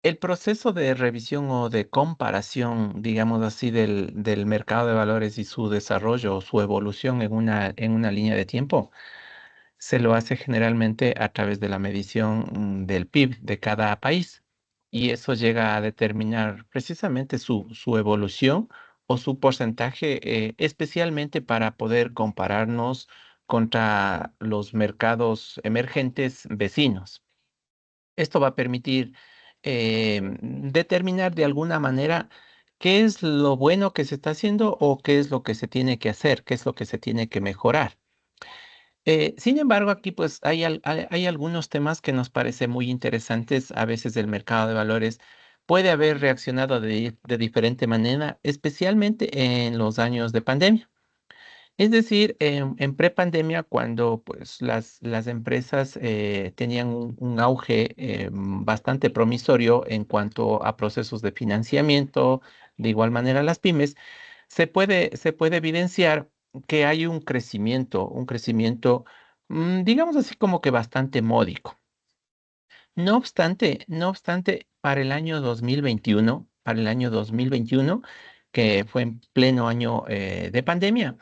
El proceso de revisión o de comparación, digamos así, del mercado de valores y su desarrollo o su evolución en una línea de tiempo, se lo hace generalmente a través de la medición del PIB de cada país. Y eso llega a determinar precisamente su evolución o su porcentaje, especialmente para poder compararnos contra los mercados emergentes vecinos. Esto va a permitir determinar de alguna manera qué es lo bueno que se está haciendo o qué es lo que se tiene que hacer, qué es lo que se tiene que mejorar. Sin embargo, aquí pues hay algunos temas que nos parecen muy interesantes. A veces el mercado de valores puede haber reaccionado de diferente manera, especialmente en los años de pandemia. Es decir, en prepandemia, cuando pues las empresas tenían un auge bastante promisorio en cuanto a procesos de financiamiento, de igual manera las pymes, se puede evidenciar que hay un crecimiento, digamos así como que bastante módico. No obstante, para el año 2021, que fue en pleno año de pandemia,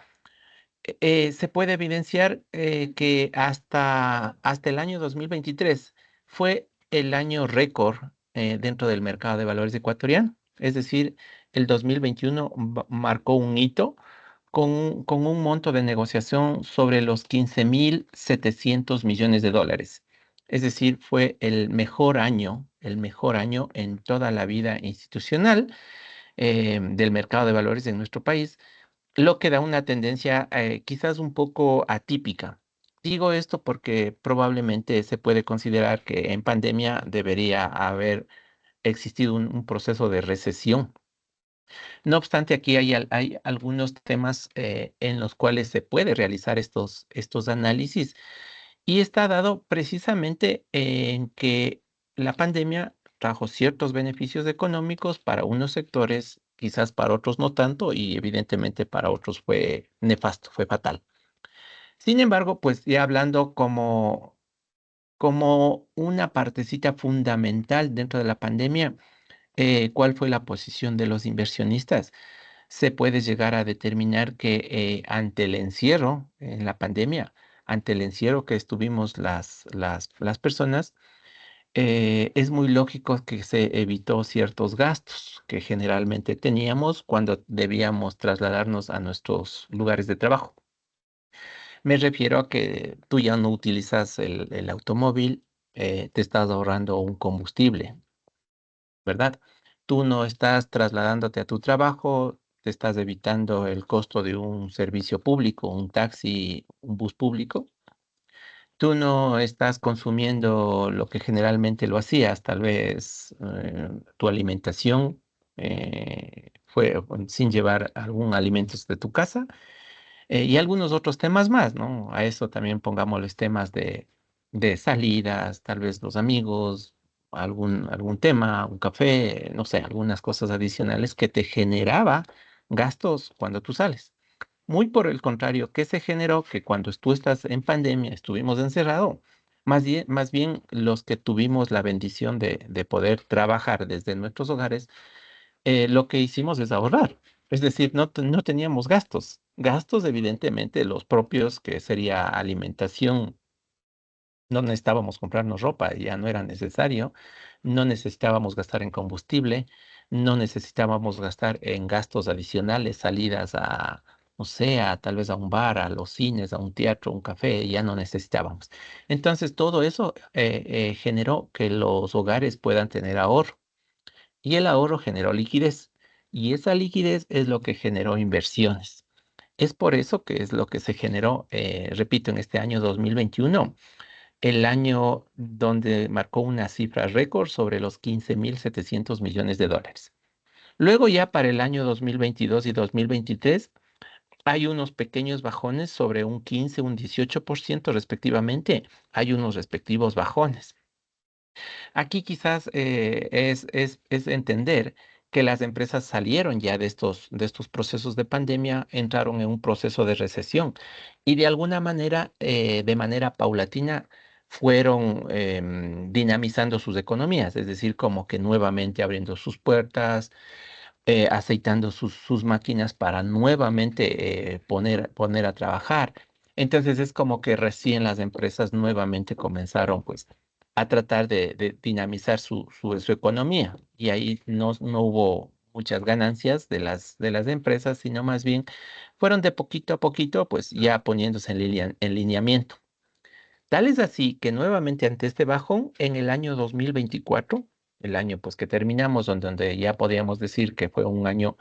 se puede evidenciar que hasta el año 2023 fue el año récord dentro del mercado de valores ecuatoriano. Es decir, el 2021 marcó un hito con un monto de negociación sobre los 15.700 millones de dólares. Es decir, fue el mejor año en toda la vida institucional del mercado de valores en nuestro país, lo que da una tendencia quizás un poco atípica. Digo esto porque probablemente se puede considerar que en pandemia debería haber existido un proceso de recesión. No obstante, aquí hay algunos temas en los cuales se puede realizar estos análisis y está dado precisamente en que la pandemia trajo ciertos beneficios económicos para unos sectores, quizás para otros no tanto, y evidentemente para otros fue nefasto, fue fatal. Sin embargo, pues ya hablando como una partecita fundamental dentro de la pandemia, ¿cuál fue la posición de los inversionistas? Se puede llegar a determinar que ante el encierro en la pandemia, ante el encierro que estuvimos las personas, es muy lógico que se evitó ciertos gastos que generalmente teníamos cuando debíamos trasladarnos a nuestros lugares de trabajo. Me refiero a que tú ya no utilizas el automóvil, te estás ahorrando un combustible, ¿verdad? Tú no estás trasladándote a tu trabajo, te estás evitando el costo de un servicio público, un taxi, un bus público. Tú no estás consumiendo lo que generalmente lo hacías, tal vez tu alimentación fue sin llevar algún alimento de tu casa y algunos otros temas más, ¿no? A eso también pongámosles temas de salidas, tal vez los amigos, algún tema, un café, no sé, algunas cosas adicionales que te generaba gastos cuando tú sales. Muy por el contrario, ¿qué se generó? Que cuando tú estás en pandemia, estuvimos encerrados, más bien los que tuvimos la bendición de poder trabajar desde nuestros hogares, lo que hicimos es ahorrar. Es decir, no teníamos gastos. Gastos, evidentemente, los propios, que sería alimentación. No necesitábamos comprarnos ropa, ya no era necesario. No necesitábamos gastar en combustible. No necesitábamos gastar en gastos adicionales, salidas a, no sé, tal vez a un bar, a los cines, a un teatro, un café, ya no necesitábamos. Entonces, todo eso generó que los hogares puedan tener ahorro y el ahorro generó liquidez y esa liquidez es lo que generó inversiones. Es por eso que es lo que se generó, repito, en este año 2021, el año donde marcó una cifra récord sobre los 15.700 millones de dólares. Luego ya para el año 2022 y 2023 hay unos pequeños bajones sobre un 15, un 18% respectivamente. Hay unos respectivos bajones. Aquí quizás es entender que las empresas salieron ya de estos procesos de pandemia, entraron en un proceso de recesión y de alguna manera, de manera paulatina, fueron dinamizando sus economías, es decir, como que nuevamente abriendo sus puertas, aceitando sus máquinas para nuevamente poner a trabajar. Entonces es como que recién las empresas nuevamente comenzaron pues a tratar de dinamizar su economía y ahí no hubo muchas ganancias de las empresas, sino más bien fueron de poquito a poquito pues ya poniéndose en lineamiento. Tal es así que nuevamente ante este bajón, en el año 2024, el año pues que terminamos, donde ya podíamos decir que fue un año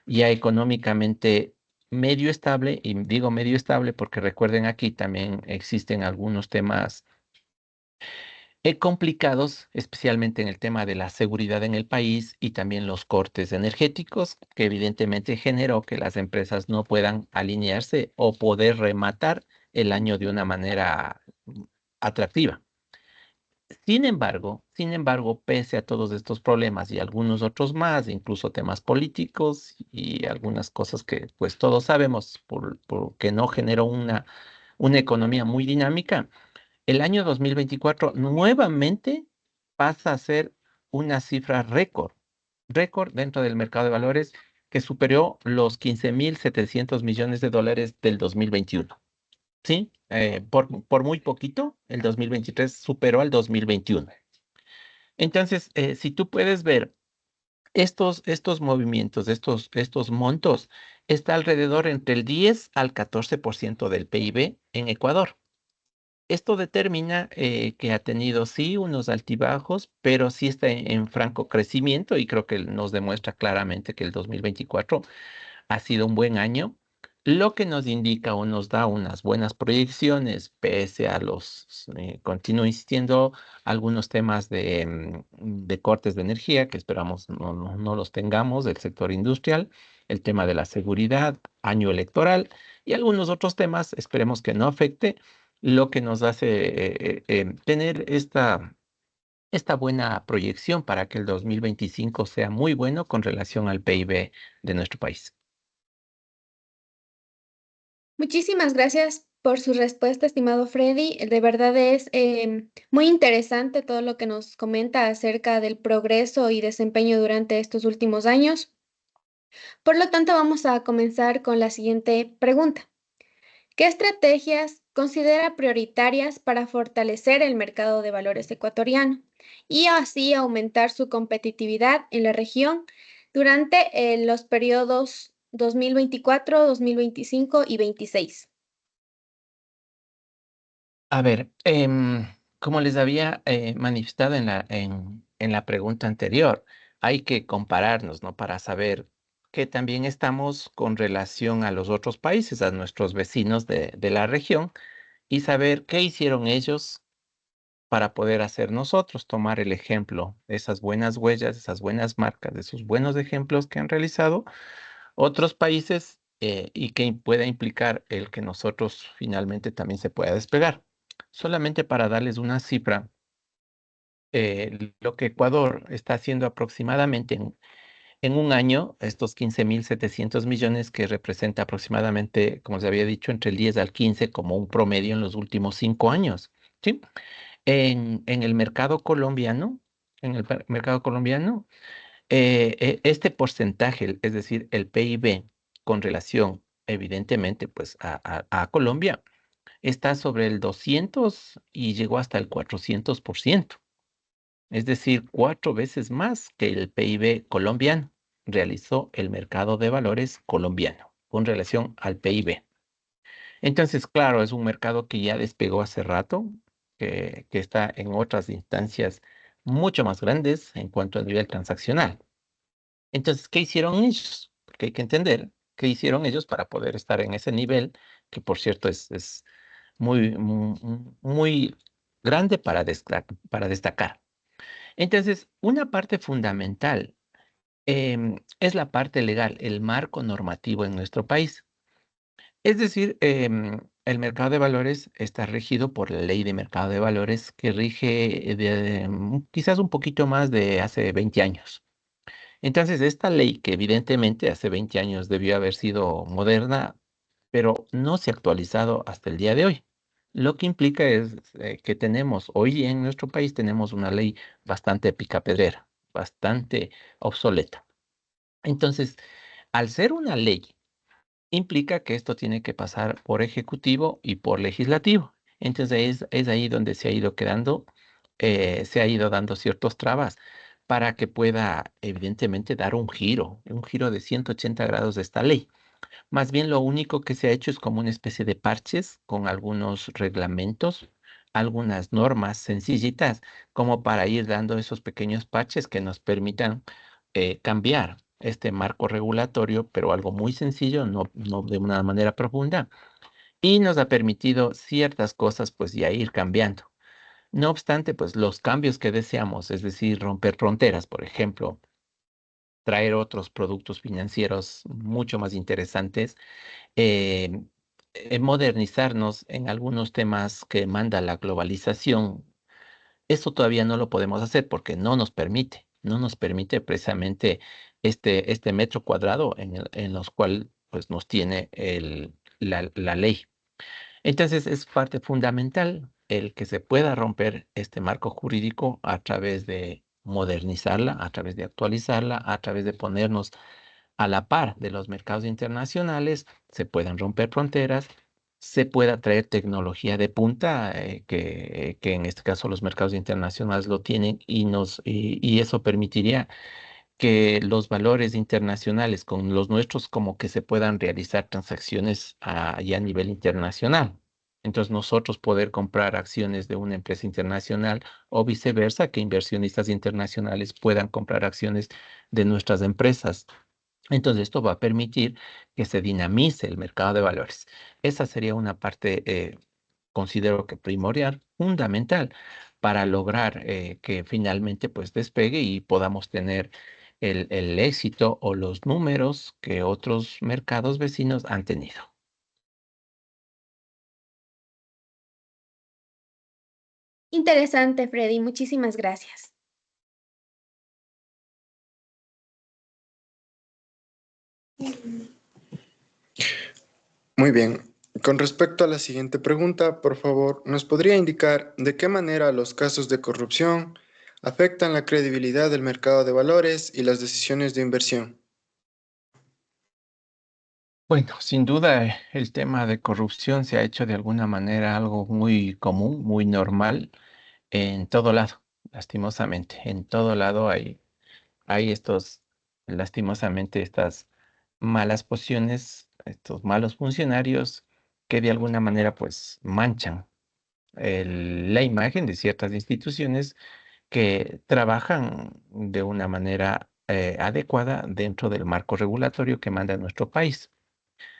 ya económicamente medio estable, y digo medio estable porque recuerden aquí también existen algunos temas complicados, especialmente en el tema de la seguridad en el país y también los cortes energéticos, que evidentemente generó que las empresas no puedan alinearse o poder rematar el año de una manera atractiva. Sin embargo, pese a todos estos problemas y algunos otros más, incluso temas políticos y algunas cosas que pues todos sabemos porque no generó una economía muy dinámica, el año 2024 nuevamente pasa a ser una cifra récord dentro del mercado de valores que superó los 15.700 millones de dólares del 2021. ¿Sí? Por muy poquito, el 2023 superó al 2021. Entonces, si tú puedes ver estos movimientos, estos montos, está alrededor entre el 10 al 14% del PIB en Ecuador. Esto determina que ha tenido sí unos altibajos, pero sí está en franco crecimiento y creo que nos demuestra claramente que el 2024 ha sido un buen año, lo que nos indica o nos da unas buenas proyecciones, pese a continúo insistiendo, algunos temas de cortes de energía que esperamos no los tengamos del sector industrial, el tema de la seguridad, año electoral y algunos otros temas, esperemos que no afecte, lo que nos hace tener esta buena proyección para que el 2025 sea muy bueno con relación al PIB de nuestro país. Muchísimas gracias por su respuesta, estimado Freddy. De verdad es muy interesante todo lo que nos comenta acerca del progreso y desempeño durante estos últimos años. Por lo tanto, vamos a comenzar con la siguiente pregunta. ¿Qué estrategias considera prioritarias para fortalecer el mercado de valores ecuatoriano y así aumentar su competitividad en la región durante los periodos 2024, 2025 y 26? A ver, como les había manifestado en la pregunta anterior, hay que compararnos, ¿no? Para saber que también estamos con relación a los otros países, a nuestros vecinos de la región, y saber qué hicieron ellos para poder hacer nosotros, tomar el ejemplo de esas buenas huellas, de esas buenas marcas, de esos buenos ejemplos que han realizado otros países y que pueda implicar el que nosotros finalmente también se pueda despegar. Solamente para darles una cifra, lo que Ecuador está haciendo aproximadamente en un año, estos 15.700 millones que representa aproximadamente, como se había dicho, entre el 10 al 15 como un promedio en los últimos 5 años. ¿Sí? En el mercado colombiano, este porcentaje, es decir, el PIB con relación, evidentemente, pues a Colombia, está sobre el 200 y llegó hasta el 400%. Es decir, 4 veces más que el PIB colombiano realizó el mercado de valores colombiano con relación al PIB. Entonces, claro, es un mercado que ya despegó hace rato, que está en otras instancias mucho más grandes en cuanto a nivel transaccional. Entonces, ¿qué hicieron ellos? Porque hay que entender qué hicieron ellos para poder estar en ese nivel, que por cierto es muy grande para destacar. Entonces, una parte fundamental es la parte legal, el marco normativo en nuestro país. Es decir, el mercado de valores está regido por la ley de mercado de valores que rige quizás un poquito más de hace 20 años. Entonces, esta ley, que evidentemente hace 20 años debió haber sido moderna, pero no se ha actualizado hasta el día de hoy. Lo que implica es que tenemos, hoy en nuestro país tenemos una ley bastante picapedrera, bastante obsoleta. Entonces, al ser una ley, implica que esto tiene que pasar por ejecutivo y por legislativo. Entonces es ahí donde se ha ido quedando, se ha ido dando ciertos trabas para que pueda evidentemente dar un giro de 180 grados de esta ley. Más bien lo único que se ha hecho es como una especie de parches con algunos reglamentos, algunas normas sencillitas, como para ir dando esos pequeños parches que nos permitan cambiar este marco regulatorio, pero algo muy sencillo, no de una manera profunda, y nos ha permitido ciertas cosas pues ya ir cambiando. No obstante, pues los cambios que deseamos, es decir, romper fronteras, por ejemplo, traer otros productos financieros mucho más interesantes, eh, modernizarnos en algunos temas que manda la globalización. Eso todavía no lo podemos hacer porque no nos permite precisamente este metro cuadrado en los cual pues, nos tiene la ley. Entonces es parte fundamental el que se pueda romper este marco jurídico a través de modernizarla, a través de actualizarla, a través de ponernos a la par de los mercados internacionales, se puedan romper fronteras, se pueda traer tecnología de punta, que en este caso los mercados internacionales lo tienen y eso permitiría que los valores internacionales con los nuestros como que se puedan realizar transacciones ya a nivel internacional. Entonces nosotros poder comprar acciones de una empresa internacional o viceversa, que inversionistas internacionales puedan comprar acciones de nuestras empresas. Entonces, esto va a permitir que se dinamice el mercado de valores. Esa sería una parte, considero que primordial, fundamental, para lograr que finalmente pues despegue y podamos tener el éxito o los números que otros mercados vecinos han tenido. Interesante, Freddy. Muchísimas gracias. Muy bien. Con respecto a la siguiente pregunta, por favor, ¿nos podría indicar de qué manera los casos de corrupción afectan la credibilidad del mercado de valores y las decisiones de inversión? Bueno, sin duda el tema de corrupción se ha hecho de alguna manera algo muy común, muy normal en todo lado, lastimosamente. En todo lado hay lastimosamente, estas malas posiciones, estos malos funcionarios que de alguna manera pues manchan la imagen de ciertas instituciones que trabajan de una manera adecuada dentro del marco regulatorio que manda nuestro país.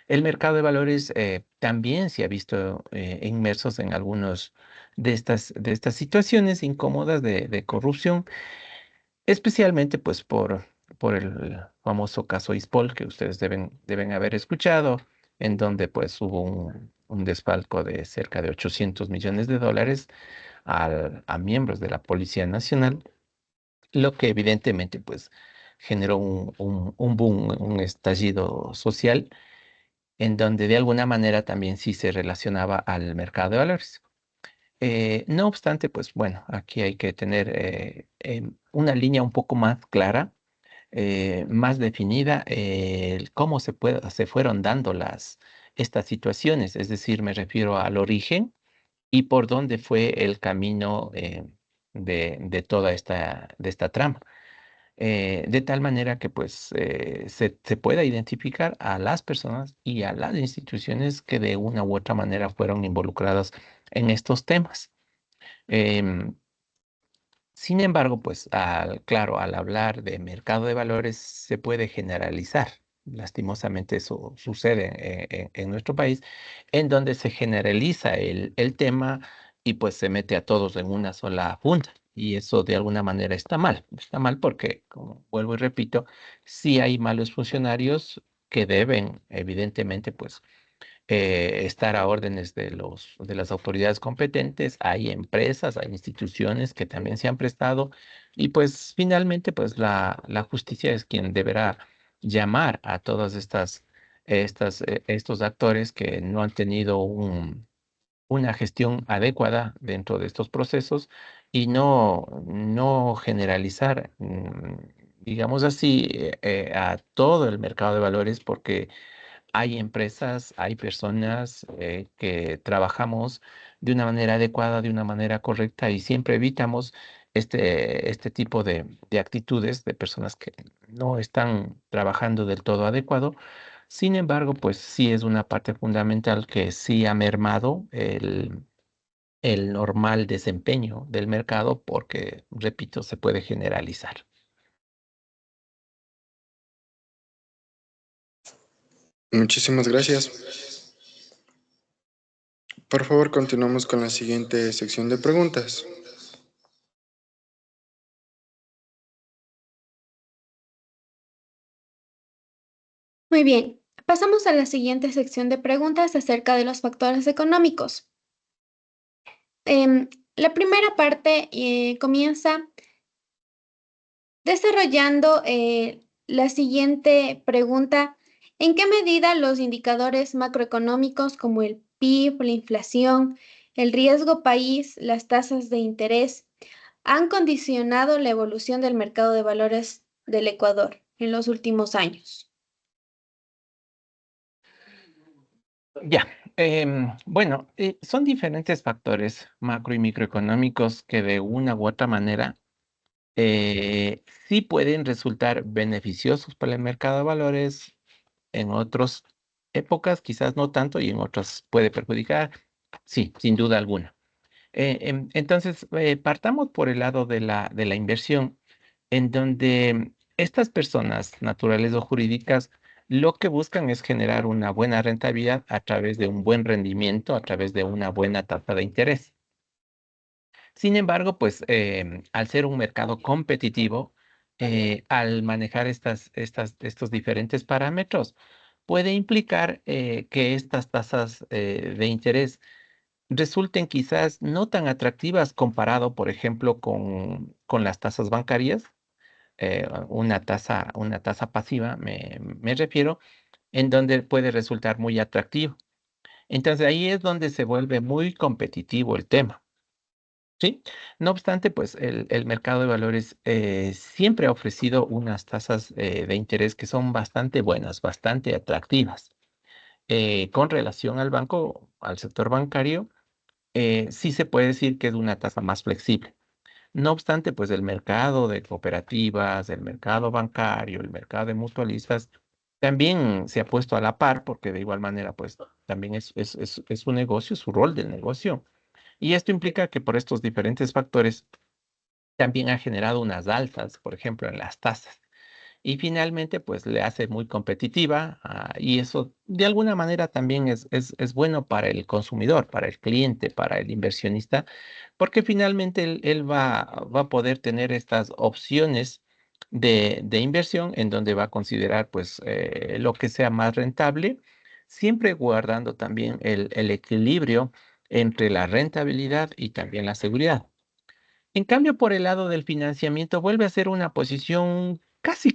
El mercado de valores también se ha visto inmersos en algunos de estas situaciones incómodas de corrupción, especialmente pues por el famoso caso Ispol que ustedes deben haber escuchado, en donde pues hubo un desfalco de cerca de 800 millones de dólares a miembros de la Policía Nacional, lo que evidentemente pues generó un boom, un estallido social, en donde de alguna manera también sí se relacionaba al mercado de valores. No obstante, pues bueno, aquí hay que tener una línea un poco más clara, más definida, el cómo se fueron dando estas situaciones, es decir, me refiero al origen y por dónde fue el camino de toda de esta trama. De tal manera que pues se pueda identificar a las personas y a las instituciones que de una u otra manera fueron involucradas en estos temas. Em, Sin embargo, pues claro, al hablar de mercado de valores se puede generalizar. Lastimosamente eso sucede en nuestro país, en donde se generaliza el tema y pues se mete a todos en una sola funda. Y eso de alguna manera está mal. Está mal porque, como vuelvo y repito, sí hay malos funcionarios que deben, evidentemente, pues estar a órdenes de las autoridades competentes. Hay empresas, hay instituciones que también se han prestado y pues finalmente pues la justicia es quien deberá llamar a todas estos actores que no han tenido una gestión adecuada dentro de estos procesos y no generalizar, digamos así, a todo el mercado de valores, porque hay empresas, hay personas que trabajamos de una manera adecuada, de una manera correcta y siempre evitamos este tipo de actitudes de personas que no están trabajando del todo adecuado. Sin embargo, pues sí es una parte fundamental que sí ha mermado el normal desempeño del mercado porque, repito, se puede generalizar. Muchísimas gracias. Por favor, continuamos con la siguiente sección de preguntas. Muy bien, pasamos a la siguiente sección de preguntas acerca de los factores económicos. La primera parte comienza desarrollando la siguiente pregunta. ¿En qué medida los indicadores macroeconómicos como el PIB, la inflación, el riesgo país, las tasas de interés han condicionado la evolución del mercado de valores del Ecuador en los últimos años? Ya, bueno, son diferentes factores macro y microeconómicos que de una u otra manera sí pueden resultar beneficiosos para el mercado de valores, en otras épocas quizás no tanto y en otras puede perjudicar, sí, sin duda alguna. Entonces, partamos por el lado de la inversión, en donde estas personas naturales o jurídicas lo que buscan es generar una buena rentabilidad a través de un buen rendimiento, a través de una buena tasa de interés. Sin embargo, pues al ser un mercado competitivo, al manejar estos diferentes parámetros, puede implicar que estas tasas de interés resulten quizás no tan atractivas comparado, por ejemplo, con las tasas bancarias, una tasa pasiva, me refiero, en donde puede resultar muy atractivo. Entonces ahí es donde se vuelve muy competitivo el tema. ¿Sí? No obstante, pues el mercado de valores siempre ha ofrecido unas tasas de interés que son bastante buenas, bastante atractivas. Con relación al banco, al sector bancario, sí se puede decir que es una tasa más flexible. No obstante, pues el mercado de cooperativas, el mercado bancario, el mercado de mutualistas, también se ha puesto a la par, porque de igual manera, pues también es su negocio, su rol del negocio. Y esto implica que por estos diferentes factores también ha generado unas alzas, por ejemplo, en las tasas. Y finalmente, pues le hace muy competitiva, y eso de alguna manera también es bueno para el consumidor, para el cliente, para el inversionista, porque finalmente él va a poder tener estas opciones de inversión en donde va a considerar pues lo que sea más rentable, siempre guardando también el equilibrio entre la rentabilidad y también la seguridad. En cambio, por el lado del financiamiento, vuelve a ser una posición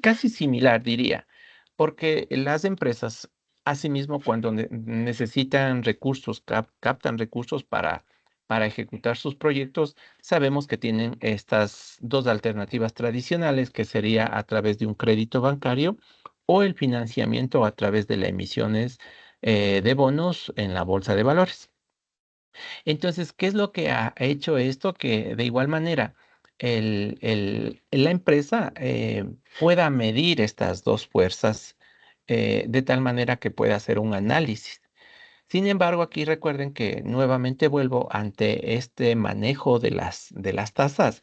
casi similar, diría, porque las empresas, asimismo, cuando necesitan recursos, captan recursos para ejecutar sus proyectos, sabemos que tienen estas dos alternativas tradicionales, que sería a través de un crédito bancario o el financiamiento a través de las emisiones de bonos en la bolsa de valores. Entonces, ¿qué es lo que ha hecho esto? Que de igual manera la empresa pueda medir estas dos fuerzas de tal manera que pueda hacer un análisis. Sin embargo, aquí recuerden que nuevamente vuelvo ante este manejo de las tasas.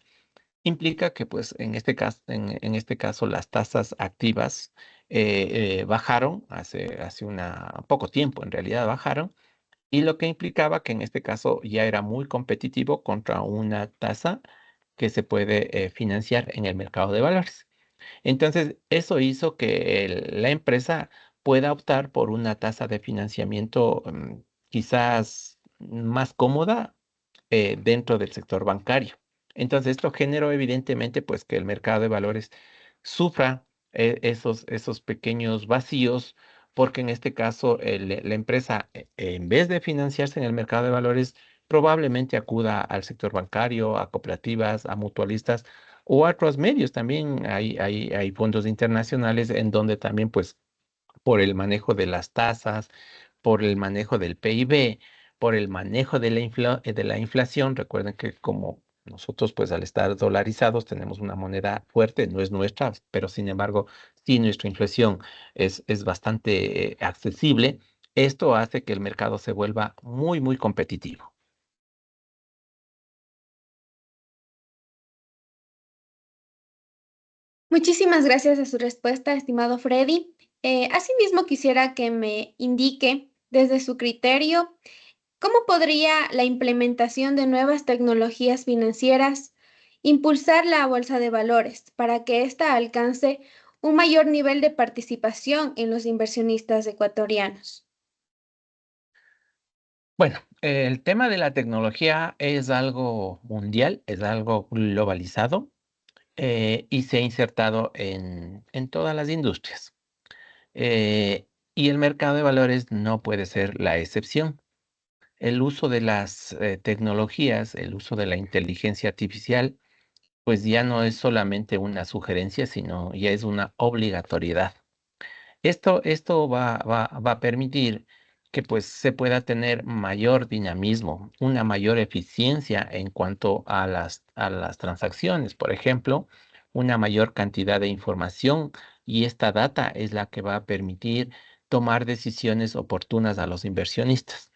Implica que, pues, en este caso, las tasas activas bajaron hace poco tiempo, en realidad bajaron y lo que implicaba que en este caso ya era muy competitivo contra una tasa que se puede financiar en el mercado de valores. Entonces, eso hizo que la empresa pueda optar por una tasa de financiamiento quizás más cómoda dentro del sector bancario. Entonces, esto generó evidentemente pues que el mercado de valores sufra esos pequeños vacíos porque en este caso la empresa, en vez de financiarse en el mercado de valores, probablemente acuda al sector bancario, a cooperativas, a mutualistas o a otros medios. También hay fondos internacionales en donde también, pues, por el manejo de las tasas, por el manejo del PIB, por el manejo de de la inflación. Recuerden que como nosotros, pues al estar dolarizados, tenemos una moneda fuerte, no es nuestra, pero sin embargo, sí nuestra inflación es bastante accesible. Esto hace que el mercado se vuelva muy, muy competitivo. Muchísimas gracias a su respuesta, estimado Freddy. Asimismo, quisiera que me indique desde su criterio cómo podría la implementación de nuevas tecnologías financieras impulsar la bolsa de valores para que ésta alcance un mayor nivel de participación en los inversionistas ecuatorianos. Bueno, el tema de la tecnología es algo mundial, es algo globalizado y se ha insertado en todas las industrias. Y el mercado de valores no puede ser la excepción. El uso de las tecnologías, el uso de la inteligencia artificial, pues ya no es solamente una sugerencia, sino ya es una obligatoriedad. Esto va a permitir que pues se pueda tener mayor dinamismo, una mayor eficiencia en cuanto a a las transacciones, por ejemplo, una mayor cantidad de información y esta data es la que va a permitir tomar decisiones oportunas a los inversionistas.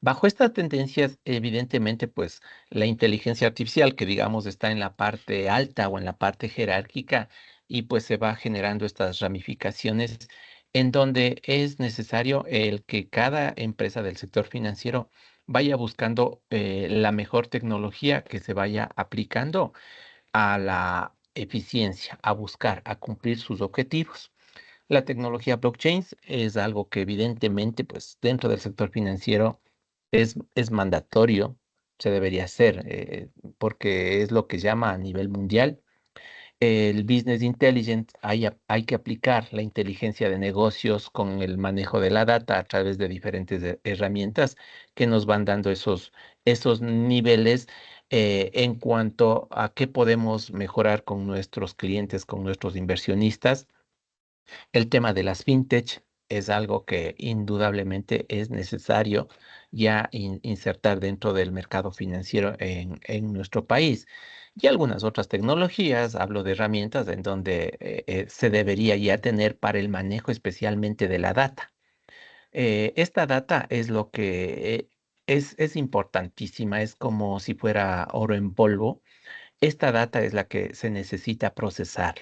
Bajo estas tendencias, evidentemente, pues la inteligencia artificial, que digamos está en la parte alta o en la parte jerárquica, y pues se va generando estas ramificaciones en donde es necesario el que cada empresa del sector financiero vaya buscando la mejor tecnología que se vaya aplicando a la eficiencia, a buscar, a cumplir sus objetivos. La tecnología blockchain es algo que evidentemente, pues dentro del sector financiero es mandatorio, se debería hacer, porque es lo que llama a nivel mundial. El business intelligence, hay que aplicar la inteligencia de negocios con el manejo de la data a través de diferentes herramientas que nos van dando esos niveles en cuanto a qué podemos mejorar con nuestros clientes, con nuestros inversionistas. El tema de las fintech es algo que indudablemente es necesario ya insertar dentro del mercado financiero en nuestro país. Y algunas otras tecnologías, hablo de herramientas en donde se debería ya tener para el manejo especialmente de la data. Esta data es lo que es importantísima, es como si fuera oro en polvo. Esta data es la que se necesita procesar,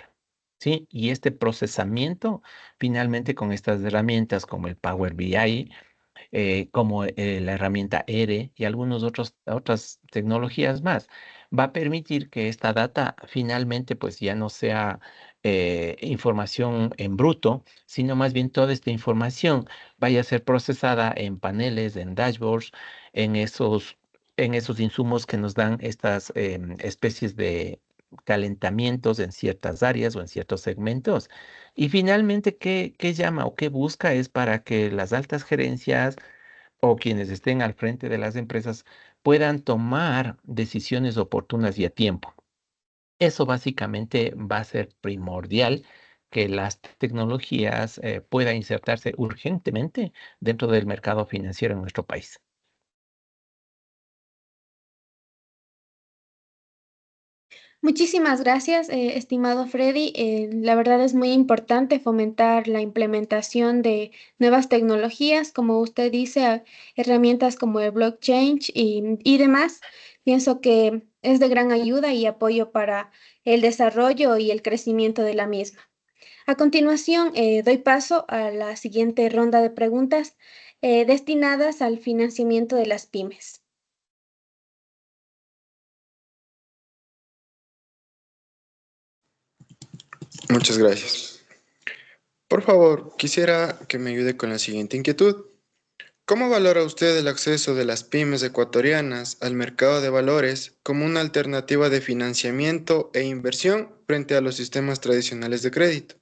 ¿sí? Y este procesamiento, finalmente con estas herramientas como el Power BI, como la herramienta ERE y otras tecnologías más, va a permitir que esta data finalmente pues ya no sea información en bruto, sino más bien toda esta información vaya a ser procesada en paneles, en dashboards, en en esos insumos que nos dan estas especies de calentamientos en ciertas áreas o en ciertos segmentos. Y finalmente, qué llama o qué busca es para que las altas gerencias o quienes estén al frente de las empresas puedan tomar decisiones oportunas y a tiempo. Eso básicamente va a ser primordial que las tecnologías puedan insertarse urgentemente dentro del mercado financiero en nuestro país. Muchísimas gracias, estimado Freddy. La verdad es muy importante fomentar la implementación de nuevas tecnologías, como usted dice, herramientas como el blockchain y demás. Pienso que es de gran ayuda y apoyo para el desarrollo y el crecimiento de la misma. A continuación, doy paso a la siguiente ronda de preguntas destinadas al financiamiento de las pymes. Muchas gracias. Por favor, quisiera que me ayude con la siguiente inquietud. ¿Cómo valora usted el acceso de las pymes ecuatorianas al mercado de valores como una alternativa de financiamiento e inversión frente a los sistemas tradicionales de crédito?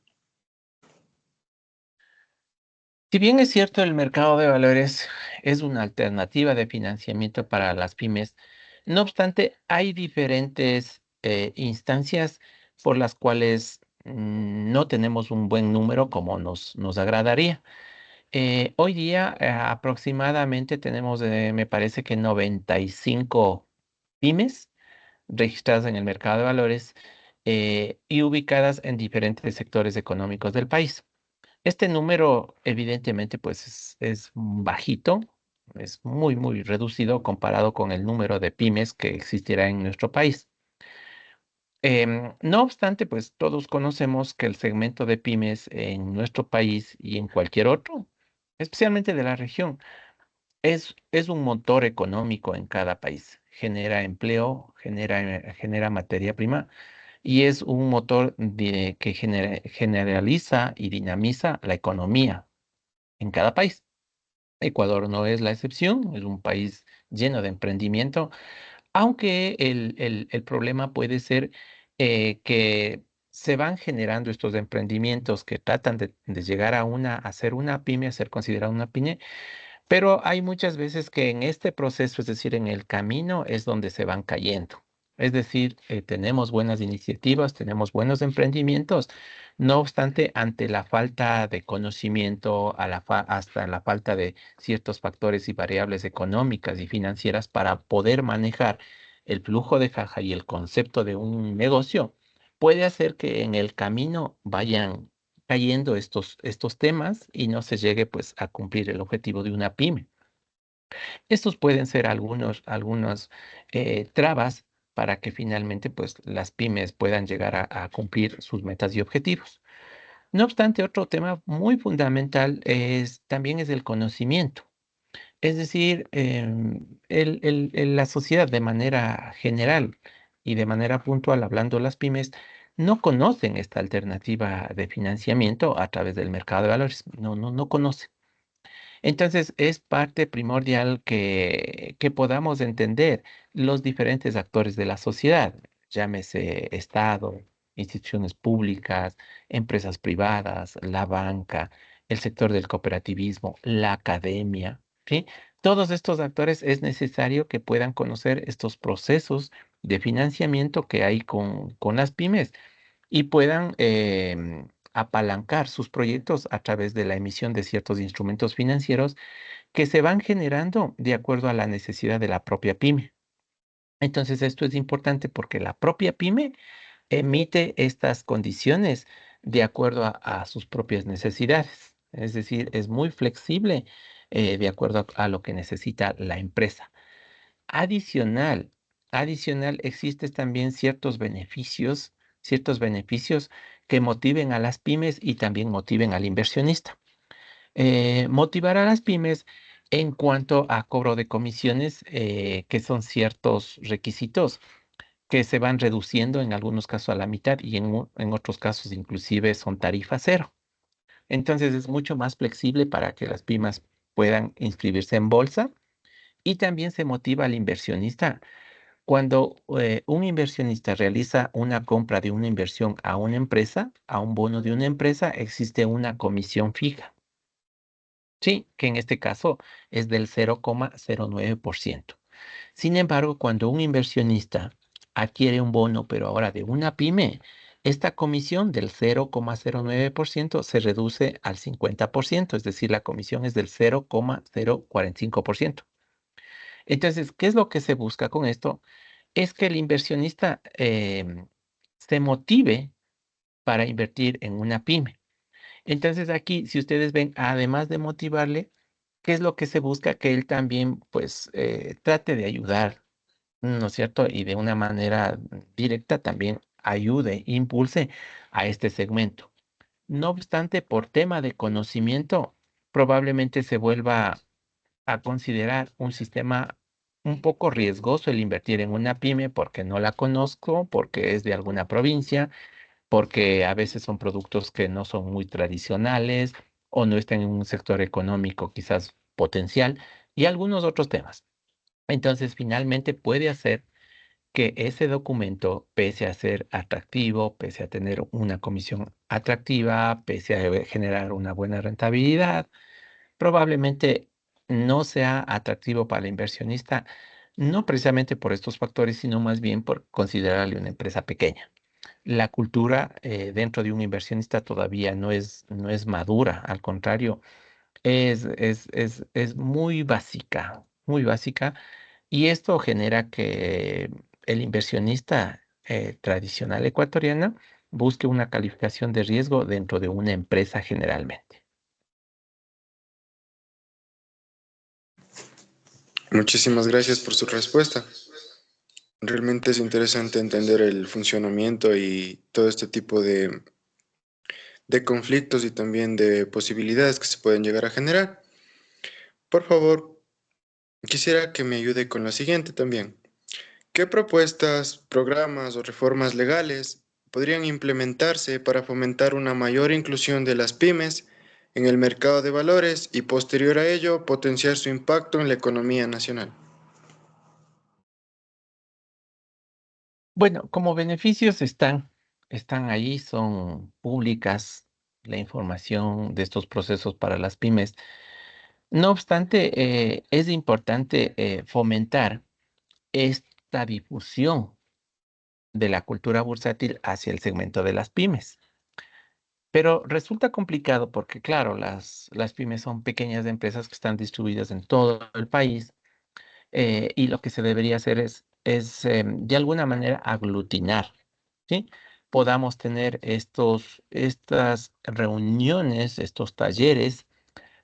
Si bien es cierto, el mercado de valores es una alternativa de financiamiento para las pymes, no obstante, hay diferentes instancias por las cuales no tenemos un buen número como nos agradaría. Hoy día aproximadamente tenemos, me parece que 95 pymes registradas en el mercado de valores y ubicadas en diferentes sectores económicos del país. Este número evidentemente pues es bajito, es muy, muy reducido comparado con el número de pymes que existirá en nuestro país. No obstante, pues todos conocemos que el segmento de pymes en nuestro país y en cualquier otro, especialmente de la región, es un motor económico en cada país. Genera empleo, genera materia prima y es un motor que generaliza y dinamiza la economía en cada país. Ecuador no es la excepción, es un país lleno de emprendimiento, aunque el problema puede ser que se van generando estos emprendimientos que tratan de llegar a ser una pyme, a ser considerada una pyme, pero hay muchas veces que en este proceso, es decir, en el camino, es donde se van cayendo. Es decir, tenemos buenas iniciativas, tenemos buenos emprendimientos, no obstante, ante la falta de conocimiento, hasta la falta de ciertos factores y variables económicas y financieras para poder manejar el flujo de caja y el concepto de un negocio, puede hacer que en el camino vayan cayendo estos temas y no se llegue pues a cumplir el objetivo de una pyme. Estos pueden ser algunos trabas para que finalmente pues las pymes puedan llegar a cumplir sus metas y objetivos. No obstante, otro tema muy fundamental también es el conocimiento. Es decir, la sociedad de manera general y de manera puntual, hablando las pymes, no conocen esta alternativa de financiamiento a través del mercado de valores. No conocen. Entonces, es parte primordial que podamos entender los diferentes actores de la sociedad, llámese Estado, instituciones públicas, empresas privadas, la banca, el sector del cooperativismo, la academia, ¿sí? Todos estos actores es necesario que puedan conocer estos procesos de financiamiento que hay con las pymes y puedan apalancar sus proyectos a través de la emisión de ciertos instrumentos financieros que se van generando de acuerdo a la necesidad de la propia pyme. Entonces, esto es importante porque la propia pyme emite estas condiciones de acuerdo a sus propias necesidades. Es decir, es muy flexible de acuerdo a lo que necesita la empresa. Adicional, adicional, existen también ciertos beneficios que motiven a las pymes y también motiven al inversionista. Motivar a las pymes en cuanto a cobro de comisiones, que son ciertos requisitos que se van reduciendo en algunos casos a la mitad y en otros casos inclusive son tarifa cero. Entonces es mucho más flexible para que las pymes puedan inscribirse en bolsa y también se motiva al inversionista. Cuando un inversionista realiza una compra de una inversión a una empresa, a un bono de una empresa, existe una comisión fija. Sí, que en este caso es del 0,09%. Sin embargo, cuando un inversionista adquiere un bono, pero ahora de una pyme, esta comisión del 0,09% se reduce al 50%, es decir, la comisión es del 0,045%. Entonces, ¿qué es lo que se busca con esto? Es que el inversionista se motive para invertir en una pyme. Entonces aquí, si ustedes ven, además de motivarle, ¿qué es lo que se busca? Que él también, pues, trate de ayudar, ¿no es cierto? Y de una manera directa también ayude, impulse a este segmento. No obstante, por tema de conocimiento, probablemente se vuelva a considerar un sistema un poco riesgoso el invertir en una pyme porque no la conozco, porque es de alguna provincia, porque a veces son productos que no son muy tradicionales o no están en un sector económico quizás potencial y algunos otros temas. Entonces, finalmente puede hacer que ese documento, pese a ser atractivo, pese a tener una comisión atractiva, pese a generar una buena rentabilidad, probablemente no sea atractivo para el inversionista, no precisamente por estos factores, sino más bien por considerarle una empresa pequeña. La cultura dentro de un inversionista todavía no es madura, al contrario, es muy básica, y esto genera que el inversionista tradicional ecuatoriano busque una calificación de riesgo dentro de una empresa generalmente. Muchísimas gracias por su respuesta. Realmente es interesante entender el funcionamiento y todo este tipo de conflictos y también de posibilidades que se pueden llegar a generar. Por favor, quisiera que me ayude con lo siguiente también. ¿Qué propuestas, programas o reformas legales podrían implementarse para fomentar una mayor inclusión de las pymes en el mercado de valores y posterior a ello potenciar su impacto en la economía nacional? Bueno, como beneficios están ahí, son públicas la información de estos procesos para las pymes. No obstante, es importante fomentar esta difusión de la cultura bursátil hacia el segmento de las pymes. Pero resulta complicado porque, claro, las pymes son pequeñas empresas que están distribuidas en todo el país, y lo que se debería hacer es de alguna manera aglutinar, ¿sí? Podamos tener estas reuniones, estos talleres,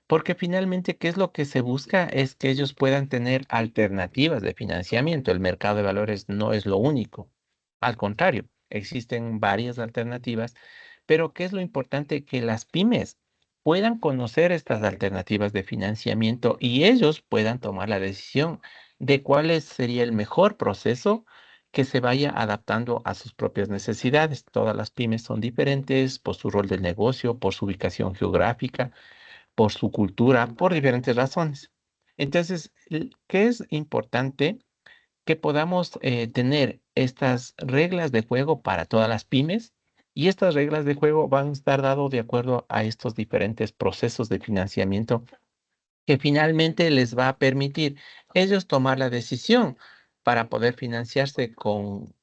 porque finalmente, ¿qué es lo que se busca? Es que ellos puedan tener alternativas de financiamiento. El mercado de valores no es lo único. Al contrario, existen varias alternativas, pero ¿qué es lo importante? Que las pymes puedan conocer estas alternativas de financiamiento y ellos puedan tomar la decisión de cuál sería el mejor proceso que se vaya adaptando a sus propias necesidades. Todas las pymes son diferentes por su rol de negocio, por su ubicación geográfica, por su cultura, por diferentes razones. Entonces, ¿qué es importante? Que podamos tener estas reglas de juego para todas las pymes, y estas reglas de juego van a estar dadas de acuerdo a estos diferentes procesos de financiamiento que finalmente les va a permitir ellos tomar la decisión para poder financiarse con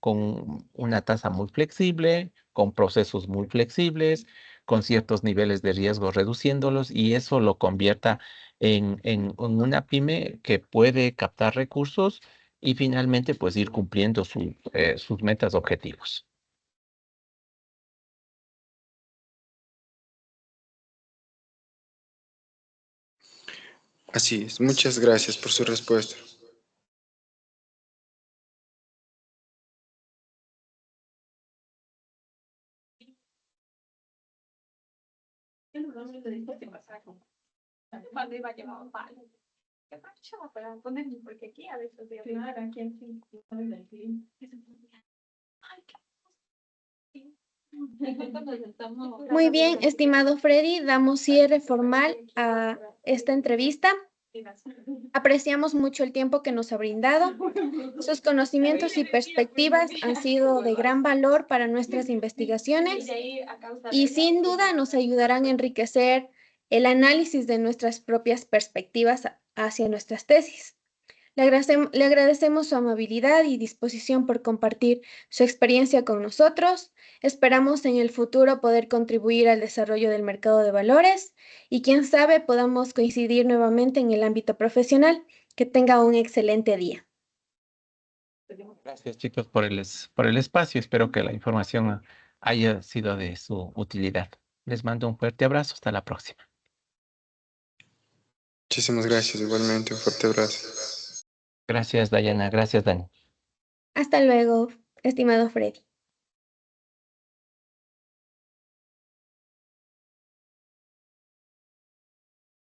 una tasa muy flexible, con procesos muy flexibles, con ciertos niveles de riesgo reduciéndolos, y eso lo convierta en una pyme que puede captar recursos y finalmente pues ir cumpliendo sus metas objetivos. Así es, muchas gracias por su respuesta. Muy bien, estimado Freddy, damos cierre formal a esta entrevista. Apreciamos mucho el tiempo que nos ha brindado. Sus conocimientos y perspectivas han sido de gran valor para nuestras investigaciones y sin duda nos ayudarán a enriquecer el análisis de nuestras propias perspectivas hacia nuestras tesis. Le agradecemos su amabilidad y disposición por compartir su experiencia con nosotros. Esperamos en el futuro poder contribuir al desarrollo del mercado de valores y quién sabe podamos coincidir nuevamente en el ámbito profesional. Que tenga un excelente día. Gracias, chicos, por el espacio. Espero que la información haya sido de su utilidad. Les mando un fuerte abrazo. Hasta la próxima. Muchísimas gracias, igualmente, un fuerte abrazo. Gracias, Dayana. Gracias, Dani. Hasta luego, estimado Freddy.